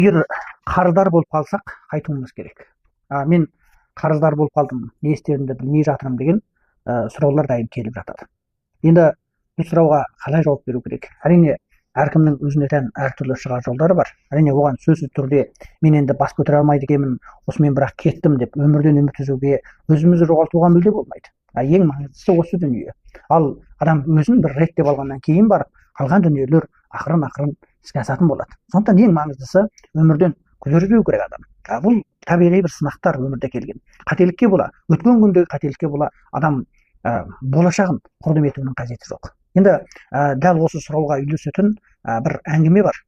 Егер қарыздар болып қалсақ, қайтуымыз керек. Мен қарыздар болып қалдым, не істерімді білмей жатырмын деген сұраулар дайым келіп жатады. Енді бұл сұрауға қалай жауап беру керек? Әрине, әркімнің өзіне тән әртүрлі шығар жолдары бар. Әрине, оған сөзсіз түрде мен енді бас көтере алмайды екенмін, осымен бірақ кеттім деп өмірден үміт үзуге, өзімізді жоғалтуға мүлде болмайды. Ең маңыздысы осы дүние. Ал адам өзін бір реттеп алғаннан кейін барып, қалған дүниелер ақырын іске асатын болады. Сондықтан ең маңыздысы өмірден күдірбеу керек адам. Бұл табиғи бір сынақтар өмірде келген. Қателікке бола, өткен күндегі қателікке бола адам болашағын құрдым етуінің қажеті жоқ. Енді дәл осы сұрауға үйлесетін бір әңгіме бар.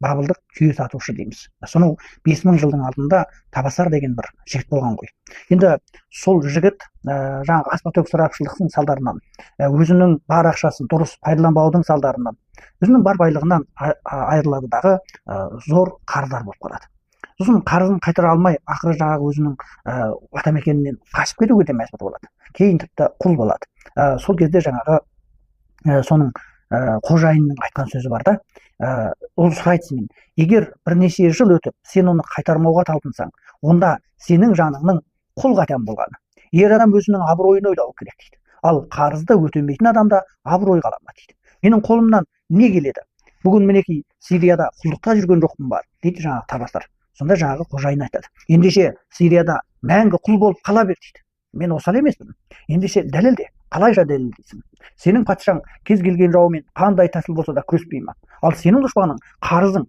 Бабылдық түйе сатушы дейміз. Соның 5000 жылдың алдында Табасар деген бір жігіт болған ғой. Енді сол жігіт жаңағы аспа-төк ысырапшылдықтың салдарынан, өзінің бар ақшасын дұрыс пайдаланбаудың салдарынан, өзінің бар байлығынан айырылады дағы зор қарыздар болып қалады. Сосын қарызын қайтара алмай, ақыры жаңағы өзінің атамекенінен қашып кетуге де мәжбүр болады. Кейін тіпті құл болады. Сол кезде жаңағы соның қожайынның айтқан сөзі бар да, ол сұрайды сенен, егер бірнеше жыл өтіп сен оны қайтармауға талпынсаң, онда сенің жаныңның құл қатам болғаны. Ер адам өзінің абыройын ойлауы керек дейді. Ал қарызды өтемейтін адамда абырой қала ма дейді. Менің қолымнан не келеді? Бүгін мінекей Сирияда құлдықта жүрген жоқпын бар дейді жаңағы Табасар. Сонда жаңағы қожайын айтады, ендеше Сирияда мәңгі құл болып қала бер дейді. Мен осал емеспін. Ендеше дәлелде. Қалайша дәлелдейсің? Сенің патшаң кез келген жаумен қандай тәсіл болса да күреспей ма? Ал сенің дұшпаның қарызың,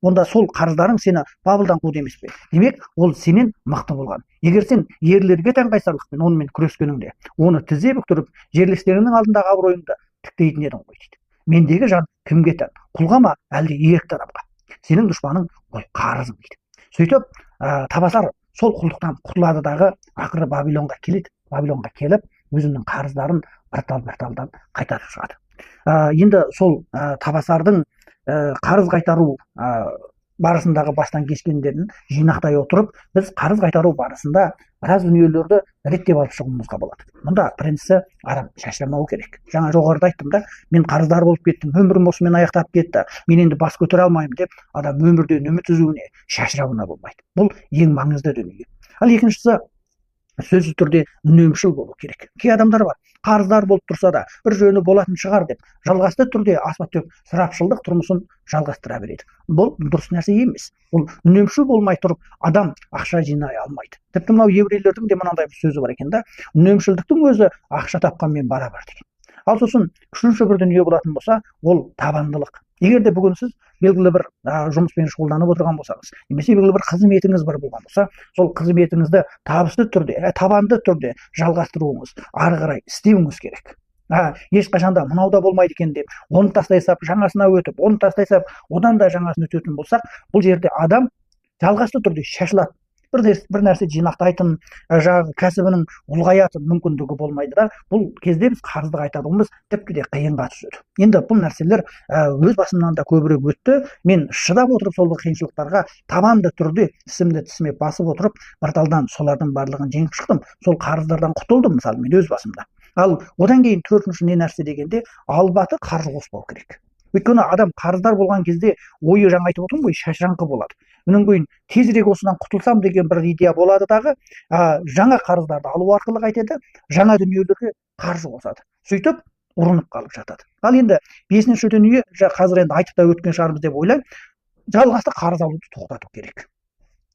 онда сол қарыздарың сені Бабылдан қуды емес пе? Демек, ол сенен мықты болған. Егер сен ерлерге тән қайсарлықпен онымен күрескеніңде, оны тізе бүктіріп, жерлестеріңнің алдындағы абыройыңды тіктейтін едің ғой дейді. Мендегі жан кімге тән? Құлға ма, әлде ерікті адамға? Сенің дұшпаның ол қарызың дейді. Сөйтіп, Табасар сол құлдықтан құтылады дағы ақыры Бабилонға келеді. Бабилонға келіп, өзінің қарыздарын бірталдан қайтарып шығады. Енді сол Табасардың қарыз қайтару барысындағы бастан кешкендерін жинақтай отырып, біз қарыз қайтару барысында біраз дүниелерді реттеп алып шығуымызға болады. Мұнда біріншісі адам шашырамау керек. Жаңа жоғарыда айттым да, мен қарыздар болып кеттім, өмірім осымен аяқтап кетті, мен енді бас көтере алмаймын деп, адам өмірден үміт үзуіне, шашырауына болмайды. Бұл ең маңызды дүние. Ал екіншісі, сөзсіз түрде үнемшіл болу керек. Кей адамдар бар, қарыздар болып тұрса да, бір жөні болатын шығар деп, жалғасты түрде аспа-төк ысырапшылдық тұрмысын жалғастыра береді. Бұл дұрыс нәрсе емес. Ол үнемшіл болмай тұрып, адам ақша жинай алмайды. Тіпті мынау еврейлердің де мынандай бір сөзі бар екен да, үнемшілдіктің өзі ақша тапқанмен барабар деген. Ал сосын үшінші бір дүние болатын болса, ол табандылық. Егер де бүгін сіз белгілі бір жұмыспен шұғылданып отырған болсаңыз, немесе белгілі бір қызметіңіз бар болған болса, сол қызметіңізді табысты түрде, табанды түрде жалғастыруыңыз, ары қарай істеуіңіз керек. Ешқашанда мынау да болмайды екен деп, оны тастай сап, жаңасына өтіп, оны тастай сап, одан да жаңасын өтетін болсақ, бұл жерде адам жалғасты түрде шашылады. Бір нәрсе жинақтайтын, жаңағы кәсібінің ұлғаятын мүмкіндігі болмайды да, бұл кезде біз қарызды қайтаруымыз тіпті де қиынға түседі. Енді бұл нәрселер өз басымнан да көбірек өтті. Мен шыдап отырып сол қиыншылықтарға табанды түрде ісімді тісіме басып отырып, бірталдан солардың барлығын жеңіп шықтым. Сол қарыздардан құтылдым, мысалы, мен өз басымда. Ал одан кейін төртінші не нәрсе дегенде, албаты қаржы қоспау керек. Өйткені адам қарыздар болған кезде ойы жаңа айтып отырмын ғой, шашыраңқы болады. Мұнан кейін тезірек осыдан құтылсам деген бір идея болады дағы, жаңа қарыздарды алу арқылы қайтеді, жаңа дүниелерге қаржы қосады. Сөйтіп ұрынып қалып жатады. Ал енді бесінші дүние, қазір енді айтып та өткен шығармыз деп ойлаймын, жалғасты қарыз алуды тоқтату керек.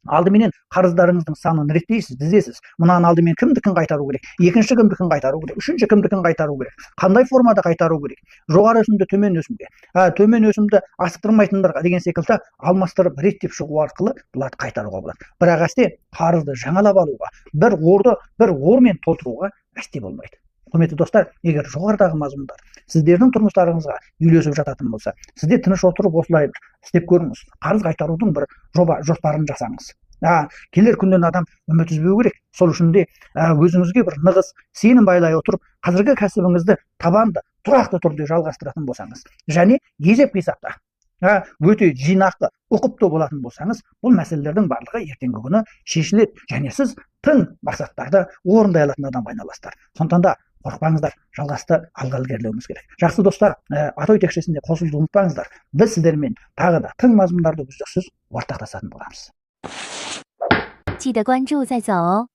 Алдымен қарыздарыңыздың санын реттейсіз, тізесіз. Мұнан алдымен кімдікін қайтару керек, екінші кімдікін қайтару керек, үшінші кімдікін қайтару керек, қандай формада қайтару керек, жоғары өсімді, төмен өсімге, төмен өсімді асықтырмайтындарға деген секілді алмастырып реттеп шығу арқылы бұларды қайтаруға болады. Бірақ әсте қарызды жаңалап алуға, бір орды бір ормен толтыруға әсте болмайды. Құрметті достар, егер жоғарыдағы мазмұндар сіздердің тұрмыстарыңызға үйлесіп жататын болса, сізде тыныш отырып осылай істеп көріңіз. Қарыз қайтарудың бір жоспарын жасаңыз. Келер күннен адам үміт үзбеу керек. Сол үшін де өзіңізге бір нығыз сенім байлай отырып, қазіргі кәсібіңізді табанды, тұрақты түрде жалғастыратын болсаңыз, және есеп-қисапта өте жинақты, ұқыпты болатын болсаңыз, бұл мәселелердің барлығы ертеңгі күні шешіледі, және сіз тың мақсаттарды орындай алатын адамға айналасыздар. Сондықтан да қорықпаңыздар, жалғасты алға ілгерілеуіміз керек. Жақсы достар, атой текшесінде қосылуды ұмытпаңыздар. Біз сіздермен тағы да тың мазмұндарды үздіксіз ортақтасатын боламыз. 记得关注再走哦。